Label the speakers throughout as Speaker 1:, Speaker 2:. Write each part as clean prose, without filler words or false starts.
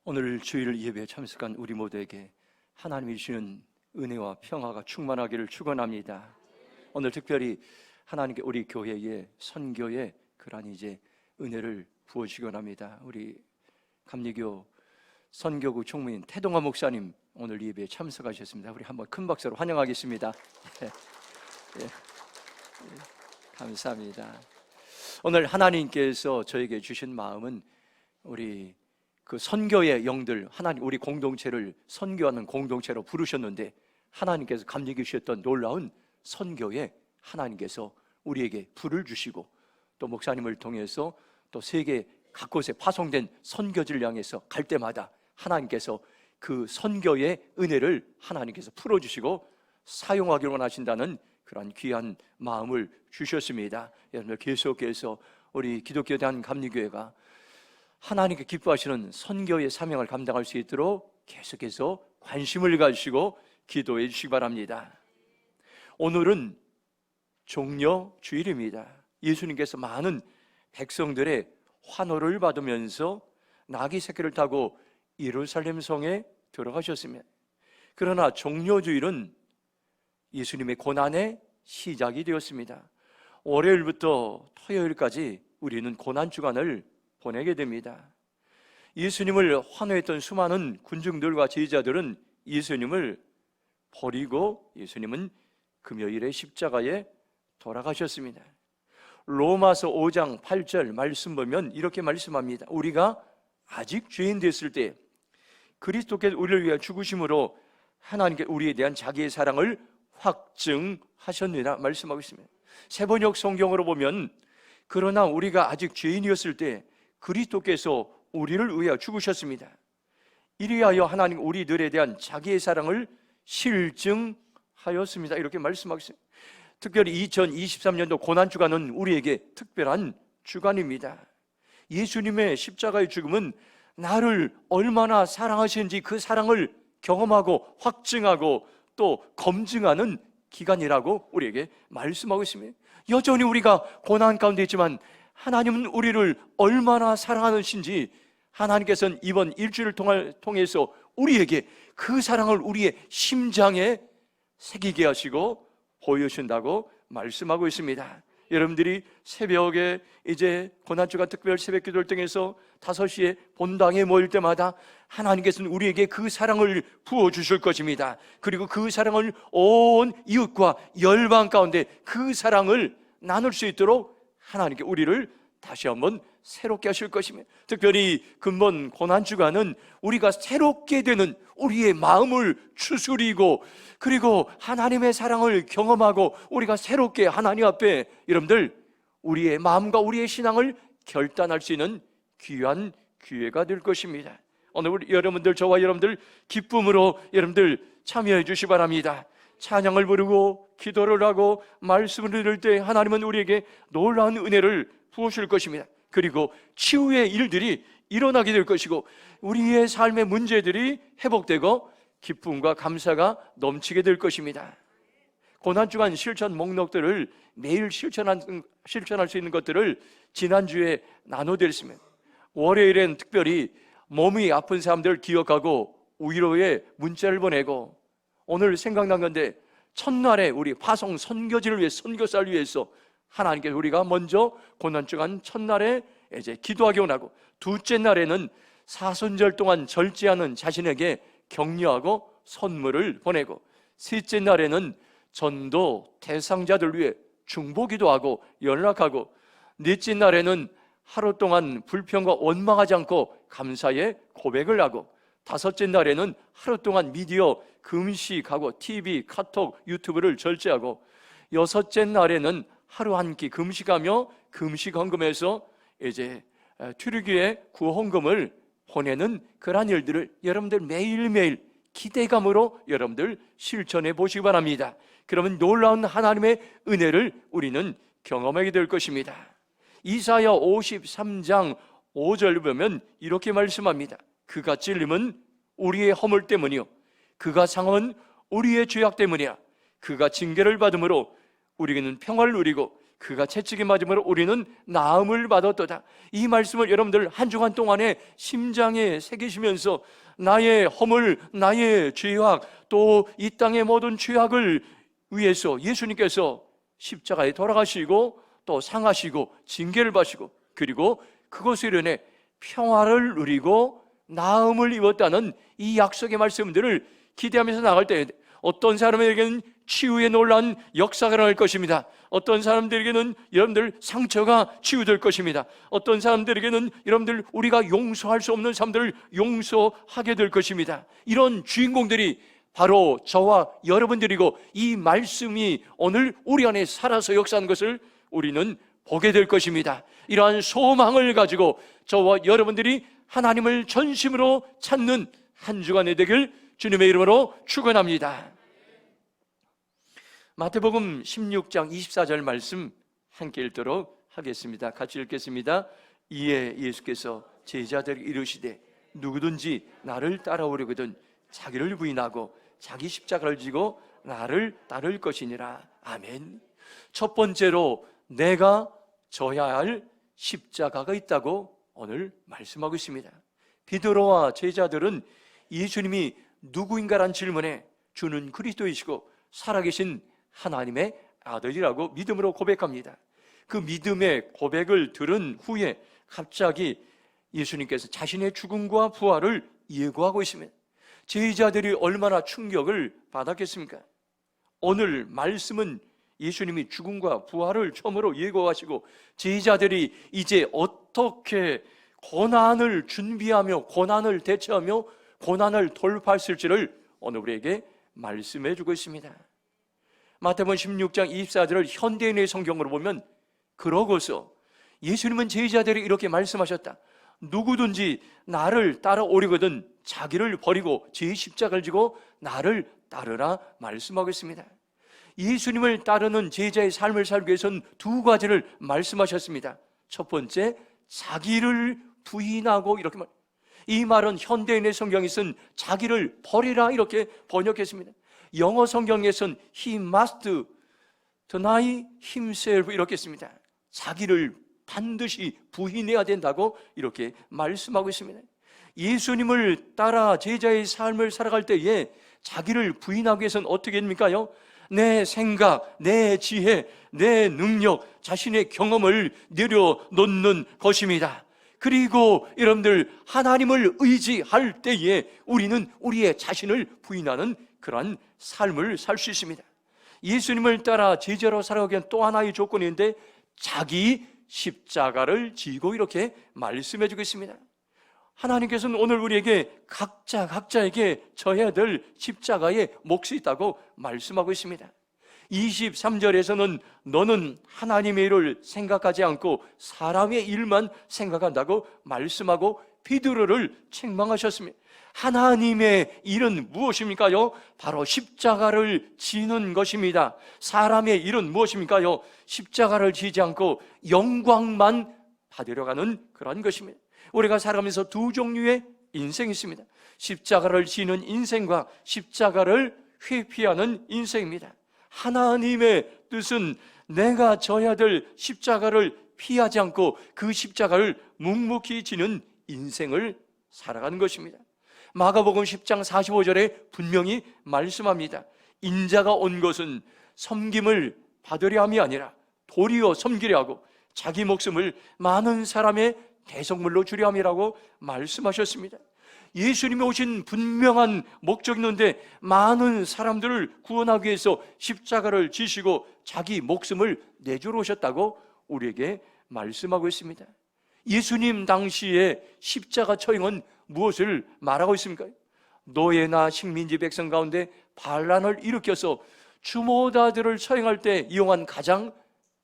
Speaker 1: 오늘 주일 예배에 참석한 우리 모두에게 하나님이 주시는 은혜와 평화가 충만하기를 축원합니다. 오늘 특별히 하나님께 우리 교회의 선교에 그러한 이제 은혜를 부어주시곤 합니다. 우리 감리교 선교국 총무인 태동화 목사님 오늘 예배에 참석하셨습니다. 우리 한번 큰 박수로 환영하겠습니다. 감사합니다. 오늘 하나님께서 저에게 주신 마음은 우리 그 선교의 영들, 하나님 우리 공동체를 선교하는 공동체로 부르셨는데 하나님께서 감리교 주셨던 놀라운 선교에 하나님께서 우리에게 불을 주시고 또 목사님을 통해서 또 세계 각곳에 파송된 선교지를 향해서 갈 때마다 하나님께서 그 선교의 은혜를 하나님께서 풀어주시고 사용하기를 원하신다는 그런 귀한 마음을 주셨습니다. 여러분들 계속해서 우리 기독교 대한감리교회가 하나님께 기뻐하시는 선교의 사명을 감당할 수 있도록 계속해서 관심을 가지시고 기도해 주시기 바랍니다. 오늘은 종려 주일입니다. 예수님께서 많은 백성들의 환호를 받으면서 나귀 새끼를 타고 예루살렘 성에 들어가셨습니다. 그러나 종려 주일은 예수님의 고난의 시작이 되었습니다. 월요일부터 토요일까지 우리는 고난 주간을 보내게 됩니다. 예수님을 환호했던 수많은 군중들과 제자들은 예수님을 버리고 예수님은 금요일에 십자가에 돌아가셨습니다. 로마서 5장 8절 말씀 보면 이렇게 말씀합니다. 우리가 아직 죄인 됐을 때 그리스도께서 우리를 위해 죽으심으로 하나님께 우리에 대한 자기의 사랑을 확증하셨느니라 말씀하고 있습니다. 세번역 성경으로 보면 그러나 우리가 아직 죄인이었을 때 그리스도께서 우리를 위하여 죽으셨습니다. 이리하여 하나님 우리들에 대한 자기의 사랑을 실증하였습니다. 이렇게 말씀하고 있습니다. 특별히 2023년도 고난주간은 우리에게 특별한 주간입니다. 예수님의 십자가의 죽음은 나를 얼마나 사랑하시는지 그 사랑을 경험하고 확증하고 또 검증하는 기간이라고 우리에게 말씀하고 있습니다. 여전히 우리가 고난 가운데 있지만 하나님은 우리를 얼마나 사랑하는지 하나님께서는 이번 일주일을 통해서 우리에게 그 사랑을 우리의 심장에 새기게 하시고 보여주신다고 말씀하고 있습니다. 여러분들이 새벽에 이제 고난주간 특별 새벽기도를 통해서 5시에 본당에 모일 때마다 하나님께서는 우리에게 그 사랑을 부어주실 것입니다. 그리고 그 사랑을 온 이웃과 열방 가운데 그 사랑을 나눌 수 있도록 하나님께 우리를 다시 한번 새롭게 하실 것입니다. 특별히 근본 고난주간은 우리가 새롭게 되는 우리의 마음을 추스리고 그리고 하나님의 사랑을 경험하고 우리가 새롭게 하나님 앞에 여러분들 우리의 마음과 우리의 신앙을 결단할 수 있는 귀한 기회가 될 것입니다. 오늘 여러분들 저와 여러분들 기쁨으로 여러분들 참여해 주시기 바랍니다. 찬양을 부르고 기도를 하고 말씀을 들을 때 하나님은 우리에게 놀라운 은혜를 부으실 것입니다. 그리고 치유의 일들이 일어나게 될 것이고 우리의 삶의 문제들이 회복되고 기쁨과 감사가 넘치게 될 것입니다. 고난주간 실천 목록들을 매일 실천할 수 있는 것들을 지난주에 나눠드렸습니다. 월요일엔 특별히 몸이 아픈 사람들을 기억하고 위로의 문자를 보내고 오늘 생각난 건데 첫날에 우리 파송 선교지를 위해 선교사를 위해서 하나님께 우리가 먼저 고난주간 첫날에 이제 기도하기 원하고 둘째 날에는 사순절 동안 절제하는 자신에게 격려하고 선물을 보내고 셋째 날에는 전도 대상자들 위해 중보기도하고 연락하고 넷째 날에는 하루 동안 불평과 원망하지 않고 감사의 고백을 하고 다섯째 날에는 하루 동안 미디어 금식하고 TV, 카톡, 유튜브를 절제하고 여섯째 날에는 하루 한 끼 금식하며 금식헌금에서 이제 튀르기의 구헌금을 보내는 그러한 일들을 여러분들 매일매일 기대감으로 여러분들 실천해 보시기 바랍니다. 그러면 놀라운 하나님의 은혜를 우리는 경험하게 될 것입니다. 이사야 53장 5절 보면 이렇게 말씀합니다. 그가 찔림은 우리의 허물 때문이요 그가 상함은 우리의 죄악 때문이야. 그가 징계를 받음으로 우리는 평화를 누리고 그가 채찍에 맞음으로 우리는 나음을 받았도다. 이 말씀을 여러분들 한 주간 동안에 심장에 새기시면서 나의 허물, 나의 죄악, 또 이 땅의 모든 죄악을 위해서 예수님께서 십자가에 돌아가시고 또 상하시고 징계를 받으시고 그리고 그것으로 인해 평화를 누리고 나음을 입었다는 이 약속의 말씀들을 기대하면서 나갈 때 어떤 사람에게는 치유의 놀라운 역사가 일어날 것입니다. 어떤 사람들에게는 여러분들 상처가 치유될 것입니다. 어떤 사람들에게는 여러분들 우리가 용서할 수 없는 사람들을 용서하게 될 것입니다. 이런 주인공들이 바로 저와 여러분들이고 이 말씀이 오늘 우리 안에 살아서 역사하는 것을 우리는 보게 될 것입니다. 이러한 소망을 가지고 저와 여러분들이 하나님을 전심으로 찾는 한 주간이 되길 주님의 이름으로 축원합니다. 마태복음 16장 24절 말씀 함께 읽도록 하겠습니다. 같이 읽겠습니다. 이에 예수께서 제자들에게 이르시되 누구든지 나를 따라오려거든 자기를 부인하고 자기 십자가를 지고 나를 따를 것이니라. 아멘. 첫 번째로 내가 져야 할 십자가가 있다고 오늘 말씀하고 있습니다. 베드로와 제자들은 예수님이 누구인가란 질문에 주는 그리스도이시고 살아계신 하나님의 아들이라고 믿음으로 고백합니다. 그 믿음의 고백을 들은 후에 갑자기 예수님께서 자신의 죽음과 부활을 예고하고 있습니다. 제자들이 얼마나 충격을 받았겠습니까? 오늘 말씀은 예수님이 죽음과 부활을 처음으로 예고하시고 제자들이 이제 어떻게 고난을 준비하며 고난을 대처하며 고난을 돌파했을지를 오늘 우리에게 말씀해 주고 있습니다. 마태복음 16장 24절을 현대인의 성경으로 보면 그러고서 예수님은 제자들이 이렇게 말씀하셨다. 누구든지 나를 따라오려거든 자기를 버리고 제 십자가를 지고 나를 따르라 말씀하고 있습니다. 예수님을 따르는 제자의 삶을 살기 위해서는 두 가지를 말씀하셨습니다. 첫 번째, 자기를 부인하고 이렇게 이 말은 현대인의 성경에 쓴 자기를 버리라 이렇게 번역했습니다. 영어 성경에서는 He must deny himself 이렇게 씁니다. 자기를 반드시 부인해야 된다고 이렇게 말씀하고 있습니다. 예수님을 따라 제자의 삶을 살아갈 때에 자기를 부인하기 위해서는 어떻게 됩니까요? 내 생각, 내 지혜, 내 능력, 자신의 경험을 내려놓는 것입니다. 그리고 여러분들 하나님을 의지할 때에 우리는 우리의 자신을 부인하는 그러한 삶을 살 수 있습니다. 예수님을 따라 제자로 살아가기 위한 또 하나의 조건이 있는데 자기 십자가를 지고 이렇게 말씀해 주고 있습니다. 하나님께서는 오늘 우리에게 각자에게 져야 될 십자가의 몫이 있다고 말씀하고 있습니다. 23절에서는 너는 하나님의 일을 생각하지 않고 사람의 일만 생각한다고 말씀하고 베드로를 책망하셨습니다. 하나님의 일은 무엇입니까요? 바로 십자가를 지는 것입니다. 사람의 일은 무엇입니까요? 십자가를 지지 않고 영광만 받으려 가는 그런 것입니다. 우리가 살아가면서 두 종류의 인생이 있습니다. 십자가를 지는 인생과 십자가를 회피하는 인생입니다. 하나님의 뜻은 내가 져야 될 십자가를 피하지 않고 그 십자가를 묵묵히 지는 인생을 살아가는 것입니다. 마가복음 10장 45절에 분명히 말씀합니다. 인자가 온 것은 섬김을 받으려 함이 아니라 도리어 섬기려 하고 자기 목숨을 많은 사람의 대속물로 주려 함이라고 말씀하셨습니다. 예수님이 오신 분명한 목적이 있는데 많은 사람들을 구원하기 위해서 십자가를 지시고 자기 목숨을 내주러 오셨다고 우리에게 말씀하고 있습니다. 예수님 당시에 십자가 처형은 무엇을 말하고 있습니까? 노예나 식민지 백성 가운데 반란을 일으켜서 추모자들을 처형할 때 이용한 가장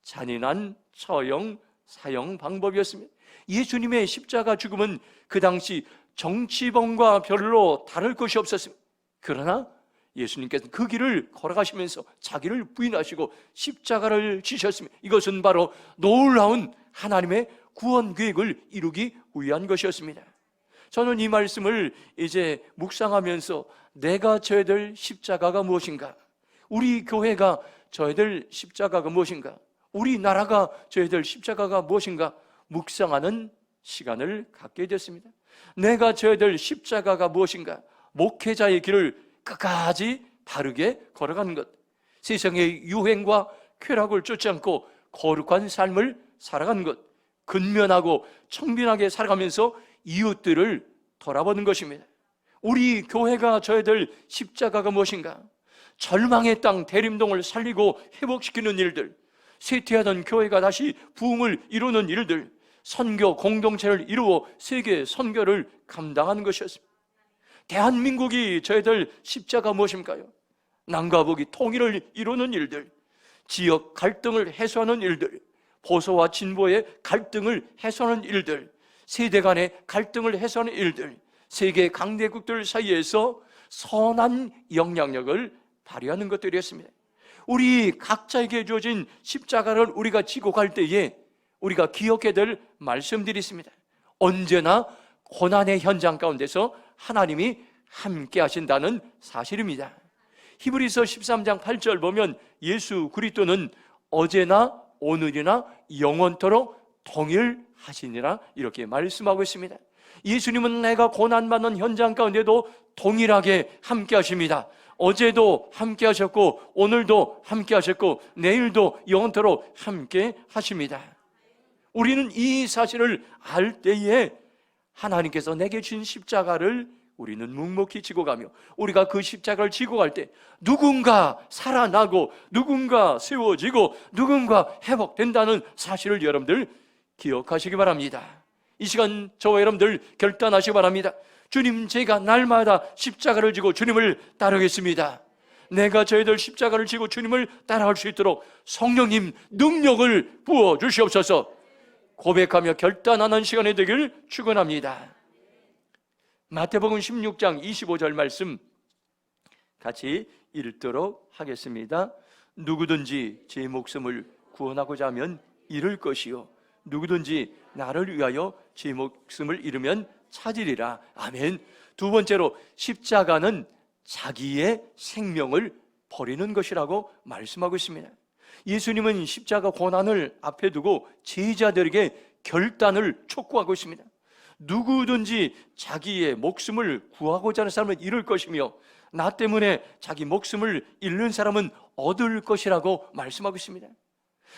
Speaker 1: 잔인한 처형, 사형 방법이었습니다. 예수님의 십자가 죽음은 그 당시 정치범과 별로 다를 것이 없었습니다. 그러나 예수님께서는 그 길을 걸어가시면서 자기를 부인하시고 십자가를 지셨습니다. 이것은 바로 놀라운 하나님의 구원 계획을 이루기 위한 것이었습니다. 저는 이 말씀을 이제 묵상하면서 내가 져야 될 십자가가 무엇인가? 우리 교회가 져야 될 십자가가 무엇인가? 우리나라가 져야 될 십자가가 무엇인가 묵상하는 시간을 갖게 됐습니다. 내가 져야 될 십자가가 무엇인가, 목회자의 길을 끝까지 바르게 걸어가는 것, 세상의 유행과 쾌락을 쫓지 않고 거룩한 삶을 살아가는 것, 근면하고 청빈하게 살아가면서 이웃들을 돌아보는 것입니다. 우리 교회가 져야 될 십자가가 무엇인가? 절망의 땅 대림동을 살리고 회복시키는 일들, 쇠퇴하던 교회가 다시 부흥을 이루는 일들, 선교 공동체를 이루어 세계 선교를 감당하는 것이었습니다. 대한민국이 져야 될 십자가 무엇입니까요? 남과 북이 통일을 이루는 일들, 지역 갈등을 해소하는 일들, 보수와 진보의 갈등을 해소하는 일들, 세대 간의 갈등을 해소하는 일들, 세계 강대국들 사이에서 선한 영향력을 발휘하는 것들이었습니다. 우리 각자에게 주어진 십자가를 우리가 지고 갈 때에 우리가 기억해야 될 말씀들이 있습니다. 언제나 고난의 현장 가운데서 하나님이 함께 하신다는 사실입니다. 히브리서 13장 8절 보면 예수 그리스도는 어제나 오늘이나 영원토록 동일하시니라 이렇게 말씀하고 있습니다. 예수님은 내가 고난받는 현장 가운데도 동일하게 함께 하십니다. 어제도 함께 하셨고 오늘도 함께 하셨고 내일도 영원토록 함께 하십니다. 우리는 이 사실을 알 때에 하나님께서 내게 주신 십자가를 우리는 묵묵히 지고 가며, 우리가 그 십자가를 지고 갈 때 누군가 살아나고 누군가 세워지고 누군가 회복된다는 사실을 여러분들 기억하시기 바랍니다. 이 시간 저와 여러분들 결단하시기 바랍니다. 주님, 제가 날마다 십자가를 지고 주님을 따르겠습니다. 내가 져야 될 십자가를 지고 주님을 따라갈 수 있도록 성령님 능력을 부어 주시옵소서. 고백하며 결단하는 시간이 되길 축원합니다. 마태복음 16장 25절 말씀 같이 읽도록 하겠습니다. 누구든지 제 목숨을 구원하고자 하면 잃을 것이요, 누구든지 나를 위하여 제 목숨을 잃으면 찾으리라. 아멘. 두 번째로, 십자가는 자기의 생명을 버리는 것이라고 말씀하고 있습니다. 예수님은 십자가 고난을 앞에 두고 제자들에게 결단을 촉구하고 있습니다. 누구든지 자기의 목숨을 구하고자 하는 사람은 잃을 것이며, 나 때문에 자기 목숨을 잃는 사람은 얻을 것이라고 말씀하고 있습니다.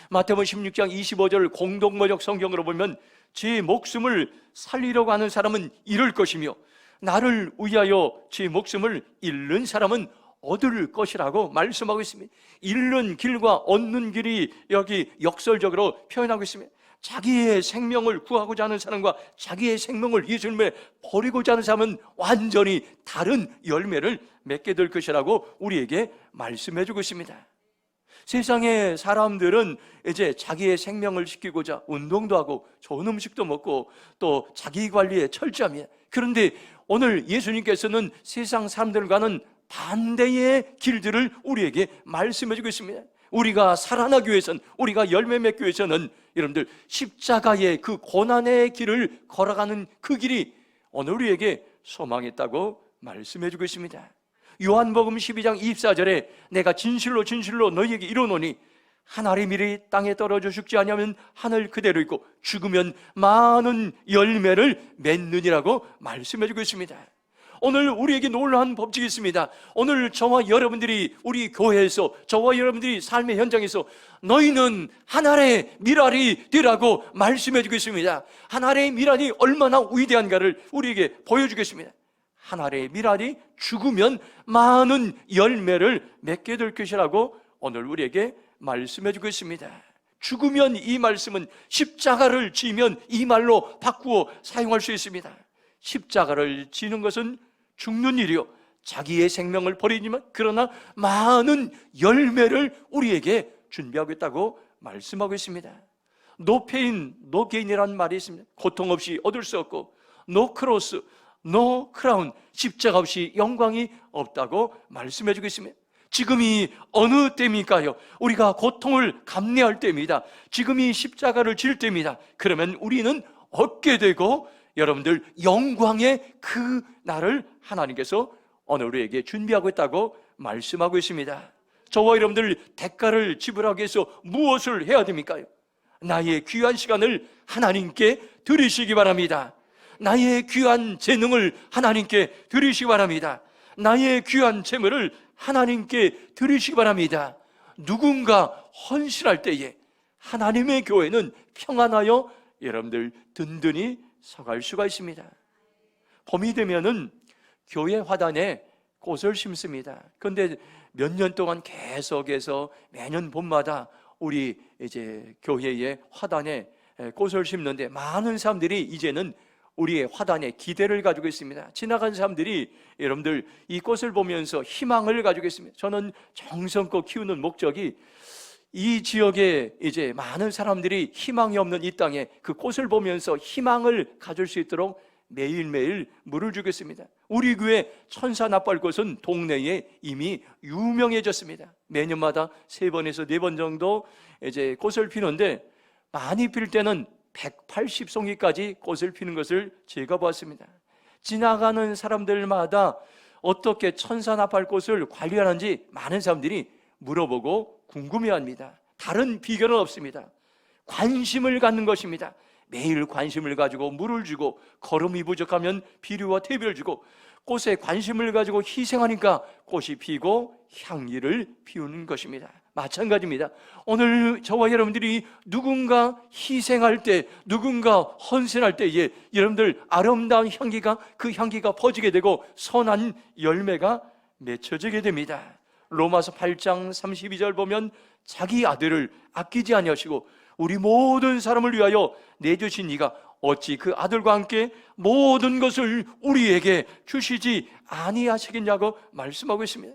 Speaker 1: 마태복음 16장 25절 공동번역 성경으로 보면 제 목숨을 살리려고 하는 사람은 잃을 것이며 나를 위하여 제 목숨을 잃는 사람은 얻을 것이라고 말씀하고 있습니다. 잃는 길과 얻는 길이 여기 역설적으로 표현하고 있습니다. 자기의 생명을 구하고자 하는 사람과 자기의 생명을 예수님에 버리고자 하는 사람은 완전히 다른 열매를 맺게 될 것이라고 우리에게 말씀해 주고 있습니다. 세상의 사람들은 이제 자기의 생명을 지키고자 운동도 하고 좋은 음식도 먹고 또 자기 관리에 철저합니다. 그런데 오늘 예수님께서는 세상 사람들과는 반대의 길들을 우리에게 말씀해 주고 있습니다. 우리가 살아나기 위해서는, 우리가 열매 맺기 위해서는 여러분들 십자가의 그 고난의 길을 걸어가는 그 길이 오늘 우리에게 소망있다고 말씀해 주고 있습니다. 요한복음 12장 24절에 내가 진실로 진실로 너희에게 이르노니 한 알의 밀이 땅에 떨어져 죽지 아니하면 하늘 그대로 있고 죽으면 많은 열매를 맺느니라고 말씀해 주고 있습니다. 오늘 우리에게 놀라운 법칙이 있습니다. 오늘 저와 여러분들이 우리 교회에서, 저와 여러분들이 삶의 현장에서 너희는 한 알의 밀알이 되라고 말씀해 주고 있습니다. 한 알의 밀알이 얼마나 위대한가를 우리에게 보여주겠습니다. 한 알의 밀알이 죽으면 많은 열매를 맺게 될 것이라고 오늘 우리에게 말씀해 주고 있습니다. 죽으면, 이 말씀은 십자가를 지면 이 말로 바꾸어 사용할 수 있습니다. 십자가를 지는 것은 죽는 일이요, 자기의 생명을 버리지만 그러나 많은 열매를 우리에게 준비하고 있다고 말씀하고 있습니다. No pain, no gain이라는 말이 있습니다. 고통 없이 얻을 수 없고, no cross, no crown, 십자가 없이 영광이 없다고 말씀해 주고 있습니다. 지금이 어느 때입니까요? 우리가 고통을 감내할 때입니다. 지금이 십자가를 질 때입니다. 그러면 우리는 얻게 되고 여러분들 영광의 그 날을 하나님께서 오늘 우리에게 준비하고 있다고 말씀하고 있습니다. 저와 여러분들 대가를 지불하기 위해서 무엇을 해야 됩니까? 나의 귀한 시간을 하나님께 드리시기 바랍니다. 나의 귀한 재능을 하나님께 드리시기 바랍니다. 나의 귀한 재물을 하나님께 드리시기 바랍니다. 누군가 헌신할 때에 하나님의 교회는 평안하여 여러분들 든든히 서갈 수가 있습니다. 봄이 되면은 교회 화단에 꽃을 심습니다. 그런데 몇 년 동안 계속해서 매년 봄마다 우리 이제 교회의 화단에 꽃을 심는데 많은 사람들이 이제는 우리의 화단에 기대를 가지고 있습니다. 지나간 사람들이 여러분들 이 꽃을 보면서 희망을 가지고 있습니다. 저는 정성껏 키우는 목적이 이 지역에 이제 많은 사람들이 희망이 없는 이 땅에 그 꽃을 보면서 희망을 가질 수 있도록 매일매일 물을 주겠습니다. 우리 교회 천사나팔꽃은 동네에 이미 유명해졌습니다. 매년마다 3번에서 4번 정도 이제 꽃을 피는데 많이 필 때는 180송이까지 꽃을 피는 것을 제가 보았습니다. 지나가는 사람들마다 어떻게 천사나팔꽃을 관리하는지 많은 사람들이 물어보고 궁금해합니다. 다른 비결은 없습니다. 관심을 갖는 것입니다. 매일 관심을 가지고 물을 주고, 거름이 부족하면 비료와 퇴비를 주고, 꽃에 관심을 가지고 희생하니까 꽃이 피고 향기를 피우는 것입니다. 마찬가지입니다. 오늘 저와 여러분들이 누군가 희생할 때, 누군가 헌신할 때에 여러분들 아름다운 향기가, 그 향기가 퍼지게 되고 선한 열매가 맺혀지게 됩니다. 로마서 8장 32절 보면 자기 아들을 아끼지 아니하시고 우리 모든 사람을 위하여 내주신 이가 어찌 그 아들과 함께 모든 것을 우리에게 주시지 아니하시겠냐고 말씀하고 있습니다.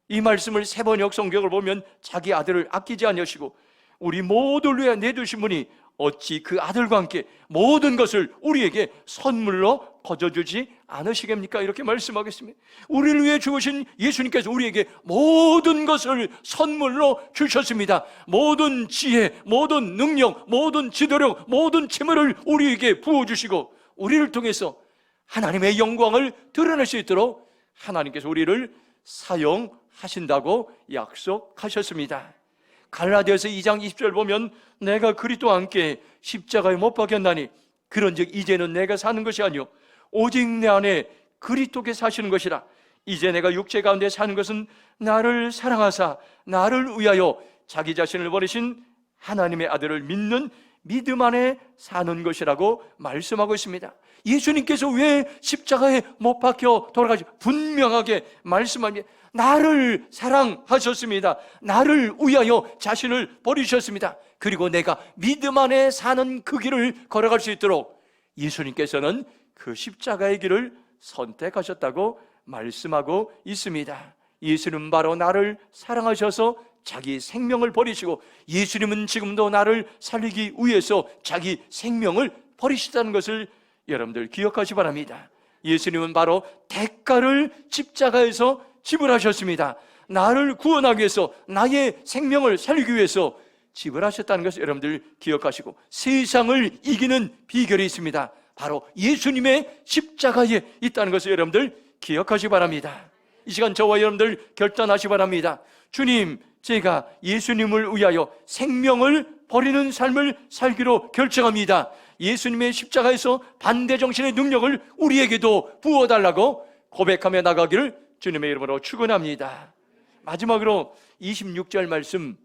Speaker 1: 이 말씀을 세번역 성경을 보면 자기 아들을 아끼지 아니하시고 우리 모두를 위해 내주신 분이 어찌 그 아들과 함께 모든 것을 우리에게 선물로 거저주지 않으시겠습니까? 이렇게 말씀하겠습니다. 우리를 위해 주신 예수님께서 우리에게 모든 것을 선물로 주셨습니다. 모든 지혜, 모든 능력, 모든 지도력, 모든 재물을 우리에게 부어주시고 우리를 통해서 하나님의 영광을 드러낼 수 있도록 하나님께서 우리를 사용하신다고 약속하셨습니다. 갈라디아서 2장 20절 보면 내가 그리스도와 함께 십자가에 못 박혔나니 그런즉 이제는 내가 사는 것이 아니요 오직 내 안에 그리스도께서 사시는 것이라. 이제 내가 육체 가운데 사는 것은 나를 사랑하사 나를 위하여 자기 자신을 버리신 하나님의 아들을 믿는 믿음 안에 사는 것이라고 말씀하고 있습니다. 예수님께서 왜 십자가에 못 박혀 돌아가시 분명하게 말씀합니다. 나를 사랑하셨습니다. 나를 위하여 자신을 버리셨습니다. 그리고 내가 믿음 안에 사는 그 길을 걸어갈 수 있도록 예수님께서는 그 십자가의 길을 선택하셨다고 말씀하고 있습니다. 예수님은 바로 나를 사랑하셔서 자기 생명을 버리시고 예수님은 지금도 나를 살리기 위해서 자기 생명을 버리시다는 것을 여러분들 기억하시 바랍니다. 예수님은 바로 대가를 십자가에서 지불하셨습니다. 나를 구원하기 위해서, 나의 생명을 살리기 위해서 지불하셨다는 것을 여러분들 기억하시고 세상을 이기는 비결이 있습니다. 바로 예수님의 십자가에 있다는 것을 여러분들 기억하시 바랍니다. 이 시간 저와 여러분들 결단하시 바랍니다. 주님, 제가 예수님을 위하여 생명을 버리는 삶을 살기로 결정합니다. 예수님의 십자가에서 반대 정신의 능력을 우리에게도 부어달라고 고백하며 나가기를 주님의 이름으로 축원합니다. 마지막으로 26절 말씀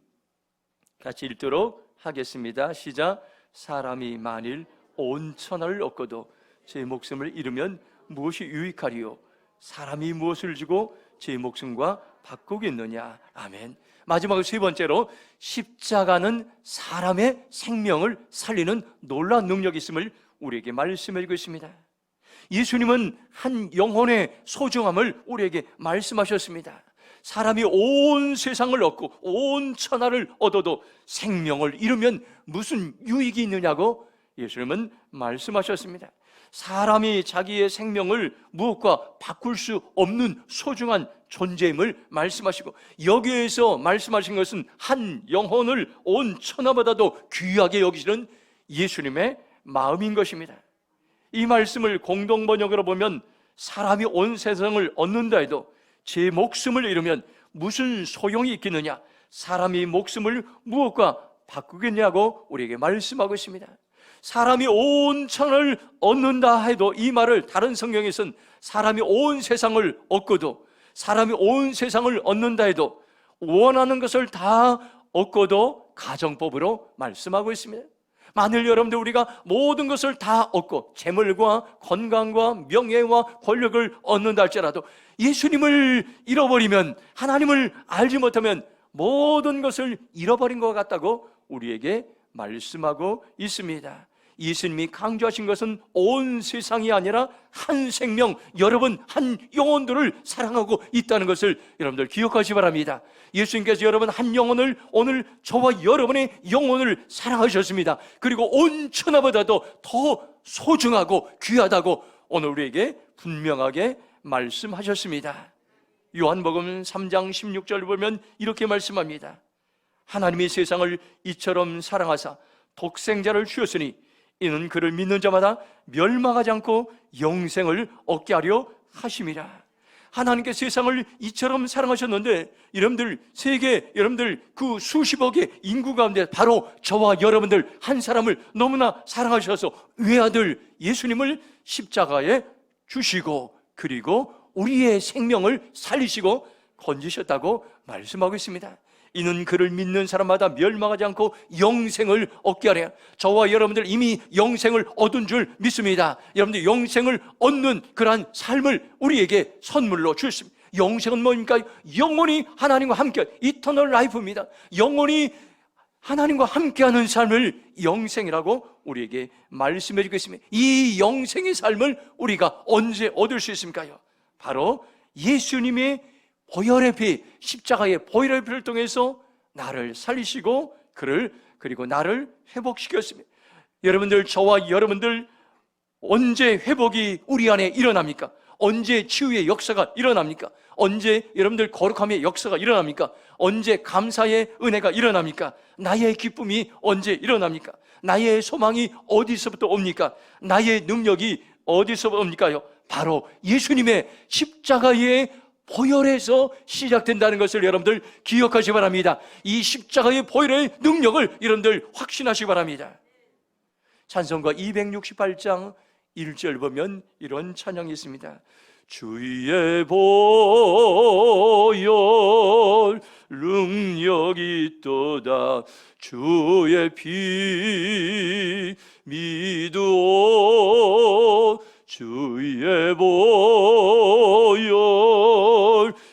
Speaker 1: 같이 읽도록 하겠습니다. 시작. 사람이 만일 온 천하를 얻고도 제 목숨을 잃으면 무엇이 유익하리요? 사람이 무엇을 주고 제 목숨과 바꾸겠느냐? 아멘. 마지막으로 세 번째로 십자가는 사람의 생명을 살리는 놀라운 능력이 있음을 우리에게 말씀해 주고 있습니다. 예수님은 한 영혼의 소중함을 우리에게 말씀하셨습니다. 사람이 온 세상을 얻고 온 천하를 얻어도 생명을 잃으면 무슨 유익이 있느냐고 예수님은 말씀하셨습니다. 사람이 자기의 생명을 무엇과 바꿀 수 없는 소중한 존재임을 말씀하시고 여기에서 말씀하신 것은 한 영혼을 온 천하보다도 귀하게 여기시는 예수님의 마음인 것입니다. 이 말씀을 공동 번역으로 보면 사람이 온 세상을 얻는다 해도 제 목숨을 잃으면 무슨 소용이 있겠느냐? 사람이 목숨을 무엇과 바꾸겠냐고 우리에게 말씀하고 있습니다. 사람이 온 천을 얻는다 해도, 이 말을 다른 성경에서는 사람이 온 세상을 얻고도, 사람이 온 세상을 얻는다 해도 원하는 것을 다 얻고도 가정법으로 말씀하고 있습니다. 만일 여러분들 우리가 모든 것을 다 얻고 재물과 건강과 명예와 권력을 얻는다 할지라도 예수님을 잃어버리면, 하나님을 알지 못하면 모든 것을 잃어버린 것 같다고 우리에게 말씀하고 있습니다. 예수님이 강조하신 것은 온 세상이 아니라 한 생명, 여러분 한 영혼들을 사랑하고 있다는 것을 여러분들 기억하시기 바랍니다. 예수님께서 여러분 한 영혼을, 오늘 저와 여러분의 영혼을 사랑하셨습니다. 그리고 온 천하보다도 더 소중하고 귀하다고 오늘 우리에게 분명하게 말씀하셨습니다. 요한복음 3장 16절 보면 이렇게 말씀합니다. 하나님이 세상을 이처럼 사랑하사 독생자를 주었으니 이는 그를 믿는 자마다 멸망하지 않고 영생을 얻게 하려 하심이라. 하나님께 세상을 이처럼 사랑하셨는데, 여러분들 세계, 여러분들 그 수십억의 인구 가운데 바로 저와 여러분들 한 사람을 너무나 사랑하셔서 외아들 예수님을 십자가에 주시고, 그리고 우리의 생명을 살리시고 건지셨다고 말씀하고 있습니다. 이는 그를 믿는 사람마다 멸망하지 않고 영생을 얻게 하려. 저와 여러분들 이미 영생을 얻은 줄 믿습니다. 여러분들 영생을 얻는 그러한 삶을 우리에게 선물로 주셨습니다. 영생은 뭡니까? 영원히 하나님과 함께, 이터널 라이프입니다. 영원히 하나님과 함께하는 삶을 영생이라고 우리에게 말씀해 주고 있습니다. 이 영생의 삶을 우리가 언제 얻을 수 있습니까요? 바로 예수님의 보혈의 피, 십자가의 보혈의 피를 통해서 나를 살리시고 그리고 나를 회복시켰습니다. 여러분들, 저와 여러분들 언제 회복이 우리 안에 일어납니까? 언제 치유의 역사가 일어납니까? 언제 여러분들 거룩함의 역사가 일어납니까? 언제 감사의 은혜가 일어납니까? 나의 기쁨이 언제 일어납니까? 나의 소망이 어디서부터 옵니까? 나의 능력이 어디서 옵니까요? 바로 예수님의 십자가의 보혈에서 시작된다는 것을 여러분들 기억하시기 바랍니다. 이 십자가의 보혈의 능력을 여러분들 확신하시기 바랍니다. 찬송가 268장 1절 보면 이런 찬양이 있습니다. 주의 보혈 능력이 있도다, 주의 피 믿으오, 주의 보혈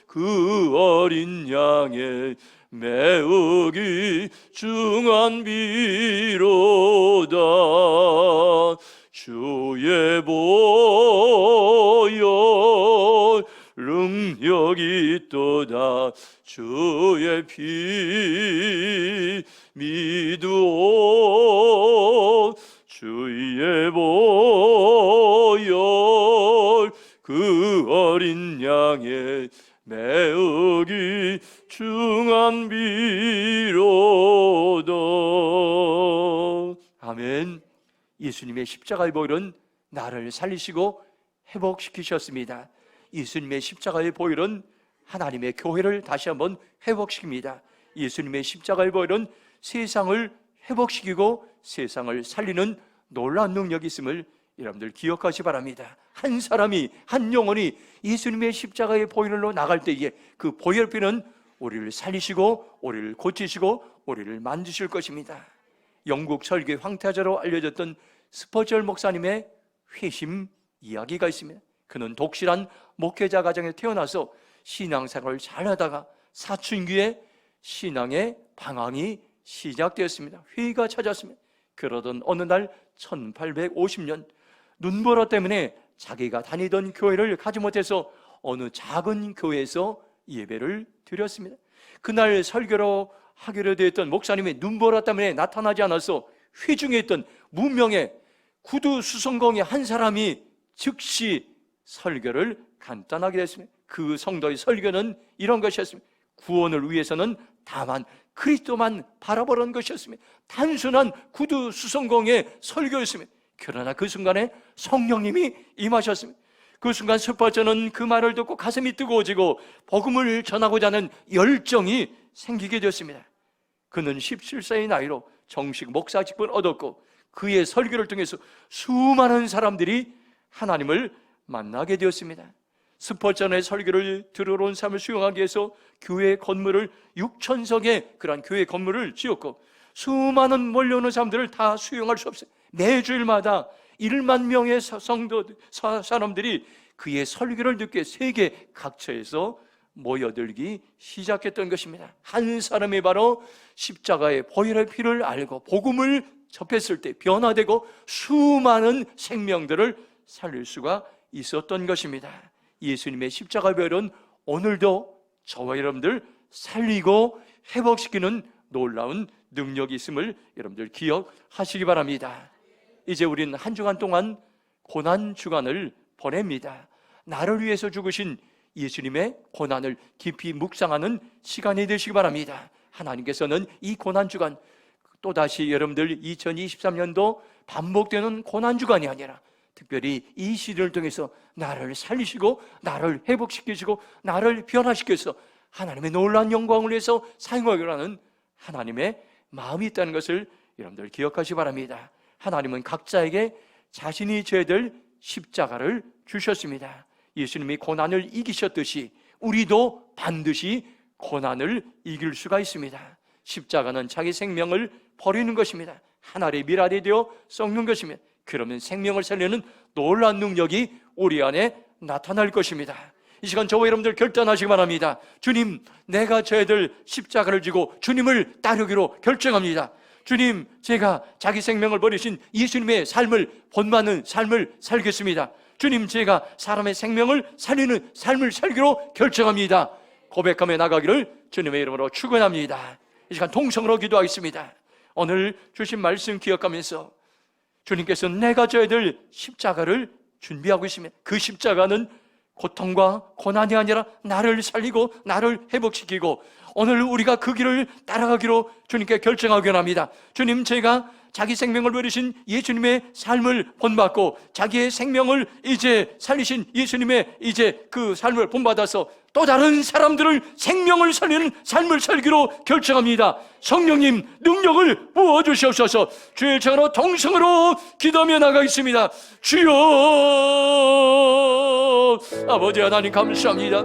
Speaker 1: 그 어린 양의 매우 귀중한 비로다. 주의 보혈 능력이 있도다, 주의 피 믿으오, 주의 보혈 그 어린 양의 매우 귀중한 비로다. 아멘. 예수님의 십자가의 보혈은 나를 살리시고 회복시키셨습니다. 예수님의 십자가의 보혈은 하나님의 교회를 다시 한번 회복시킵니다. 예수님의 십자가의 보혈은 세상을 회복시키고 세상을 살리는 놀라운 능력이 있음을 여러분들 기억하시기 바랍니다. 한 사람이, 한 영혼이 예수님의 십자가의 보혈로 나갈 때에 그 보혈피는 우리를 살리시고 우리를 고치시고 우리를 만드실 것입니다. 영국 설교 황태자로 알려졌던 스퍼절 목사님의 회심 이야기가 있습니다. 그는 독실한 목회자 가정에 태어나서 신앙생활을 잘하다가 사춘기에 신앙의 방황이 시작되었습니다. 회의가 찾았습니다. 그러던 어느 날 1850년 눈보라 때문에 자기가 다니던 교회를 가지 못해서 어느 작은 교회에서 예배를 드렸습니다. 그날 설교로 하기로 되었던 목사님의 눈보라 때문에 나타나지 않아서 회중에 있던 무명의 구두 수성공의 한 사람이 즉시 설교를 간단하게 했습니다. 그 성도의 설교는 이런 것이었습니다. 구원을 위해서는 다만 그리스도만 바라보는 것이었습니다. 단순한 구두 수성공의 설교였습니다. 그러나 그 순간에 성령님이 임하셨습니다. 그 순간 스포자는 그 말을 듣고 가슴이 뜨거워지고 복음을 전하고자 하는 열정이 생기게 되었습니다. 그는 17세의 나이로 정식 목사 직분을 얻었고 그의 설교를 통해서 수많은 사람들이 하나님을 만나게 되었습니다. 스포전의 설교를 들으러 온 사람을 수용하기 위해서 교회 건물을 6,000석의 그러한 교회 건물을 지었고 수많은 몰려오는 사람들을 다 수용할 수 없어요. 매주일마다 1만 명의 사람들이 그의 설교를 듣게 세계 각처에서 모여들기 시작했던 것입니다. 한 사람이 바로 십자가의 보혈의 피를 알고 복음을 접했을 때 변화되고 수많은 생명들을 살릴 수가 있었던 것입니다. 예수님의 십자가 보혈은 오늘도 저와 여러분들 살리고 회복시키는 놀라운 능력이 있음을 여러분들 기억하시기 바랍니다. 이제 우리는 한 주간 동안 고난 주간을 보냅니다. 나를 위해서 죽으신 예수님의 고난을 깊이 묵상하는 시간이 되시기 바랍니다. 하나님께서는 이 고난 주간 또다시 여러분들 2023년도 반복되는 고난 주간이 아니라 특별히 이 시대를 통해서 나를 살리시고 나를 회복시키시고 나를 변화시켜서 하나님의 놀라운 영광을 위해서 사용하기로 하는 하나님의 마음이 있다는 것을 여러분들 기억하시기 바랍니다. 하나님은 각자에게 자신이 져야 될 십자가를 주셨습니다. 예수님이 고난을 이기셨듯이 우리도 반드시 고난을 이길 수가 있습니다. 십자가는 자기 생명을 버리는 것입니다. 하늘의 미랄이 되어 썩는 것입니다. 그러면 생명을 살리는 놀라운 능력이 우리 안에 나타날 것입니다. 이 시간 저와 여러분들 결단하시기 바랍니다. 주님, 내가 져야 될 십자가를 지고 주님을 따르기로 결정합니다. 주님, 제가 자기 생명을 버리신 예수님의 삶을 본받는 삶을 살겠습니다. 주님, 제가 사람의 생명을 살리는 삶을 살기로 결정합니다. 고백하며 나가기를 주님의 이름으로 축원합니다. 이 시간 동성으로 기도하겠습니다. 오늘 주신 말씀 기억하면서 주님께서 내가 져야 될 십자가를 준비하고 있습니다. 그 십자가는 고통과 고난이 아니라 나를 살리고 나를 회복시키고 오늘 우리가 그 길을 따라가기로 주님께 결정하기 원합니다. 주님, 제가 자기 생명을 버리신 예수님의 삶을 본받고 자기의 생명을 이제 살리신 예수님의 이제 그 삶을 본받아서 또 다른 사람들을 생명을 살리는 삶을 살기로 결정합니다. 성령님, 능력을 부어주시옵소서. 주의 전으로 동성으로 기도하며 나가겠습니다. 주여, 아버지 하나님 감사합니다.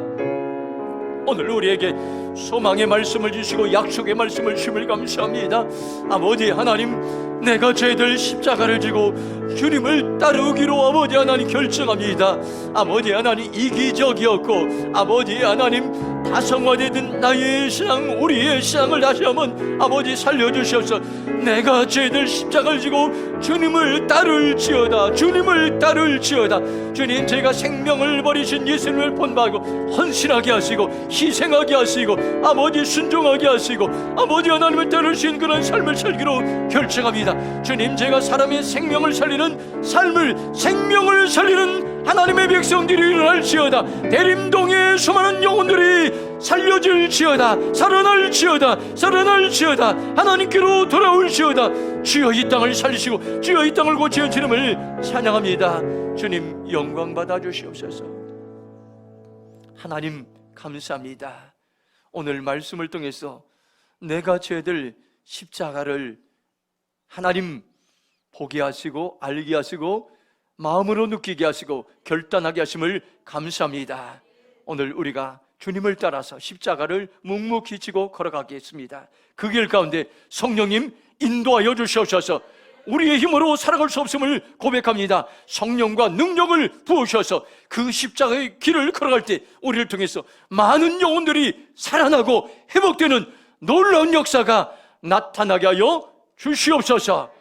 Speaker 1: 오늘 우리에게 소망의 말씀을 주시고 약속의 말씀을 주심을 감사합니다. 아버지 하나님, 내가 죄들 십자가를 지고 주님을 따르기로 아버지 하나님 결정합니다. 아버지 하나님, 이기적이었고 아버지 하나님 다성화되던 나의 신앙, 우리의 신앙을 다시 한번 아버지 살려주셔서 내가 죄들 십자가를 지고 주님을 따를지어다, 주님을 따를지어다. 주님, 제가 생명을 버리신 예수님을 본받고 헌신하게 하시고 희생하게 하시고 아버지 순종하게 하시고 아버지 하나님을 따르신 그런 삶을 살기로 결정합니다. 주님, 제가 사람의 생명을 살리는 삶을, 생명을 살리는 하나님의 백성들이 일어날지어다. 대림동의 수많은 영혼들이 살려질지어다. 살아날지어다. 살아날지어다. 하나님께로 돌아올지어다. 주여 이 땅을 살리시고 주여 이 땅을 고치는 주님을 찬양합니다. 주님, 영광 받아 주시옵소서. 하나님 감사합니다. 오늘 말씀을 통해서 내가 죄들 십자가를 하나님 보게 하시고 알게 하시고 마음으로 느끼게 하시고 결단하게 하심을 감사합니다. 오늘 우리가 주님을 따라서 십자가를 묵묵히 지고 걸어가겠습니다. 그 길 가운데 성령님 인도하여 주시옵소서. 우리의 힘으로 살아갈 수 없음을 고백합니다. 성령과 능력을 부으셔서 그 십자가의 길을 걸어갈 때 우리를 통해서 많은 영혼들이 살아나고 회복되는 놀라운 역사가 나타나게 하여 주시옵소서.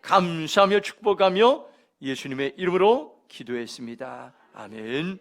Speaker 1: 감사하며 축복하며 예수님의 이름으로 기도했습니다. 아멘.